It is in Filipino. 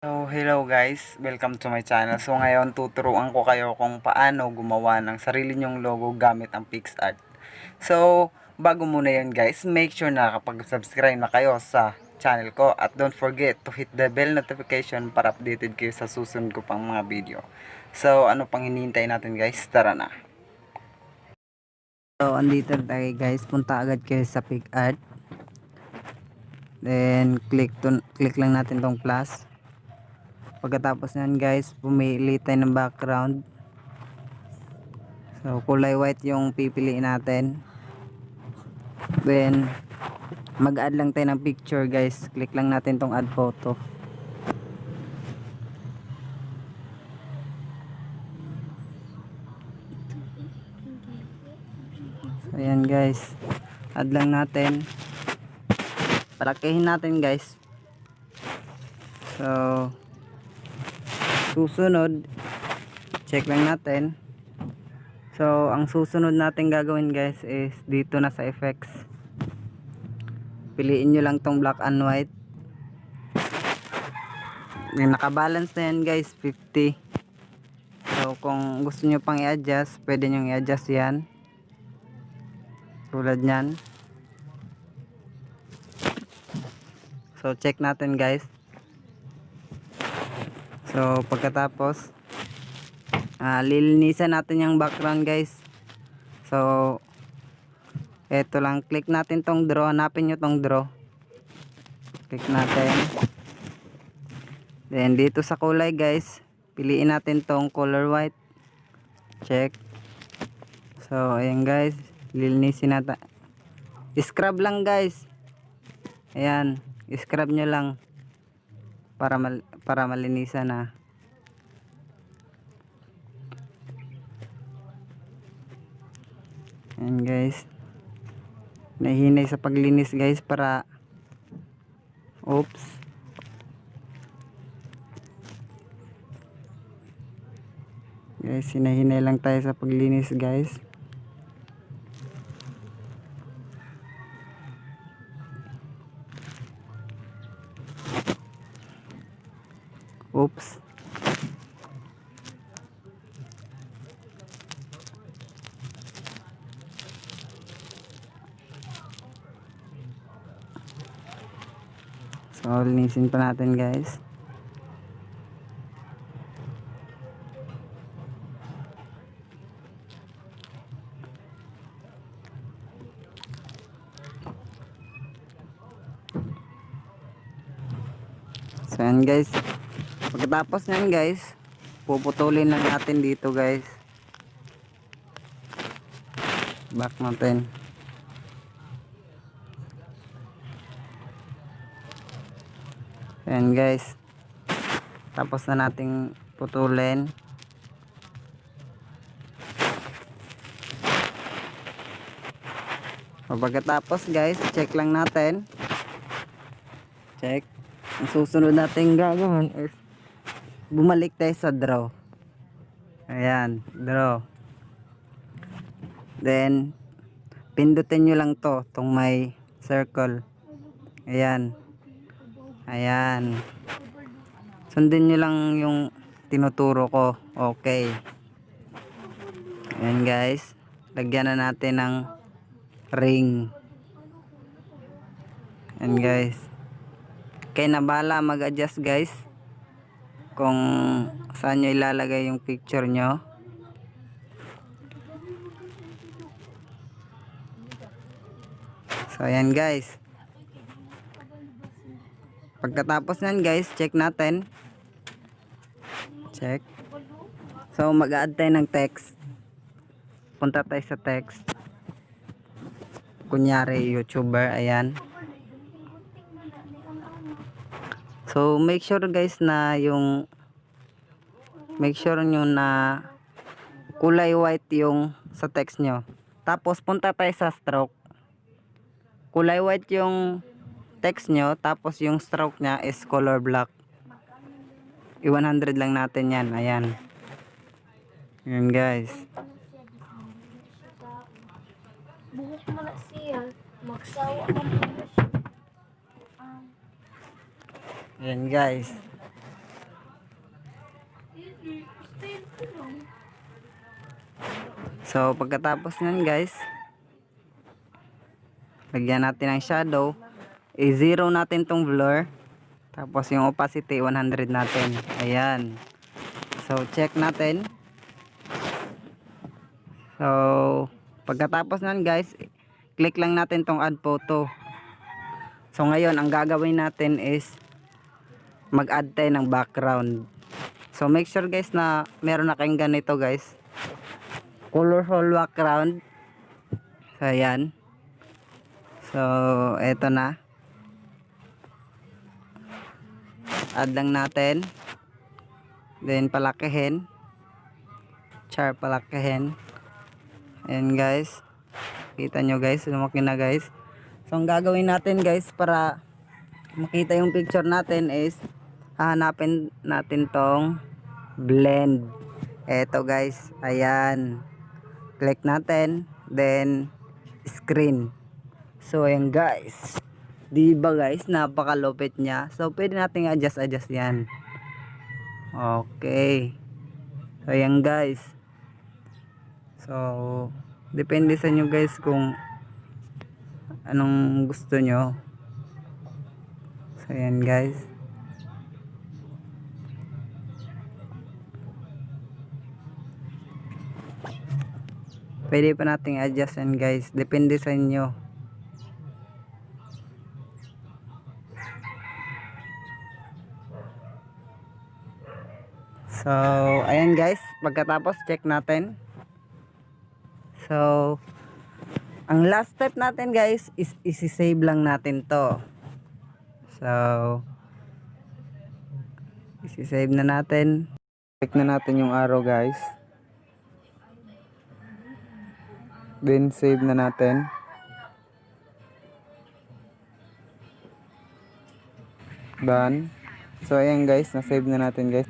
So, hello guys, welcome to my channel. So, ngayon tuturuan ko kayo kung paano gumawa ng sarili nyong logo gamit ang Picarts. So, bago muna yan guys, make sure na nakapag-subscribe na kayo sa channel ko at don't forget to hit the bell notification para updated kayo sa susunod ko pang mga video. So, ano pang hinihintay natin guys? Tara na! So, andito tayo guys, punta agad kayo sa Picarts. Then, click lang natin tong plus. Pagkatapos nyan guys, pumili tayo ng background. So kulay white yung pipiliin natin. Then mag-add lang tayo ng picture guys. Click lang natin tong add photo. So ayan guys, add lang natin. Palakihin natin guys. So susunod, check lang natin. So ang susunod natin gagawin guys is dito na sa effects, piliin nyo lang tong black and white. Nakabalance na yan guys, 50. So kung gusto nyo pang i-adjust, pwede nyo i-adjust yan tulad nyan. So check natin guys. So pagkatapos lilinisan natin yung background guys. So eto lang, click natin tong draw, hanapin nyo tong draw, click natin. Then dito sa kulay guys, piliin natin tong color white, check. So ayan guys, lilinisin natin, scrub lang guys. Ayan, scrub nyo lang para malinisan na. Ayan guys, nahinay sa paglinis guys para guys, hinahinay lang tayo sa paglinis guys. So linisin pa natin guys. So yan guys, pagkatapos nyan guys, puputulin lang natin dito guys, back natin. Yan guys, tapos na nating putulin. So pagkatapos guys, check lang natin, check. Ang susunod natin gagawin is bumalik tayo sa draw. Ayan, draw. Then pindutin nyo lang to, tong may circle. Ayan, ayan, sundin nyo lang yung tinuturo ko. Okay. Ayan guys, lagyan na natin ng ring. Ayan guys, kaya na bala mag-adjust guys kung saan nyo ilalagay yung picture nyo. So ayan guys, pagkatapos nan guys, check natin, check. So mag-add tayo ng text, punta tayo sa text, kunyari YouTuber. Ayan. So make sure guys na make sure nyo na kulay white yung sa text nyo. Tapos punta tayo sa stroke, kulay white yung text nyo, tapos yung stroke nya is color black. I-100 lang natin yan. Ayan. Ayan guys. Buhok mo na siya, magsawa man po siya. Ayan guys. So pagkatapos nun guys, lagyan natin ng shadow, i-zero natin tong blur, tapos yung opacity 100 natin. Ayan. So check natin. So pagkatapos nun guys, click lang natin tong add photo. So ngayon ang gagawin natin is mag-add tayo ng background. So make sure guys na meron na kayong ganito guys, colorful background. So ayan. So eto na, add lang natin, then palakihin, palakihin. Ayan guys, kita nyo guys, lumaki na guys. So ang gagawin natin guys para makita yung picture natin is hahanapin natin tong blend. Eto guys, ayan, click natin, then screen. So ayan guys, diba guys, napakalupit niya. So pwede natin adjust yan. Okay, so ayan guys. So depende sa inyo guys kung anong gusto nyo. So ayan guys. Pwede pa nating adjust yan guys, depende sa inyo. So ayan guys, pagkatapos check natin. So ang last step natin guys is isi-save lang natin to. So isi-save na natin. Click na natin yung arrow guys, then save na natin. Done. So ayan guys, na-save na natin guys.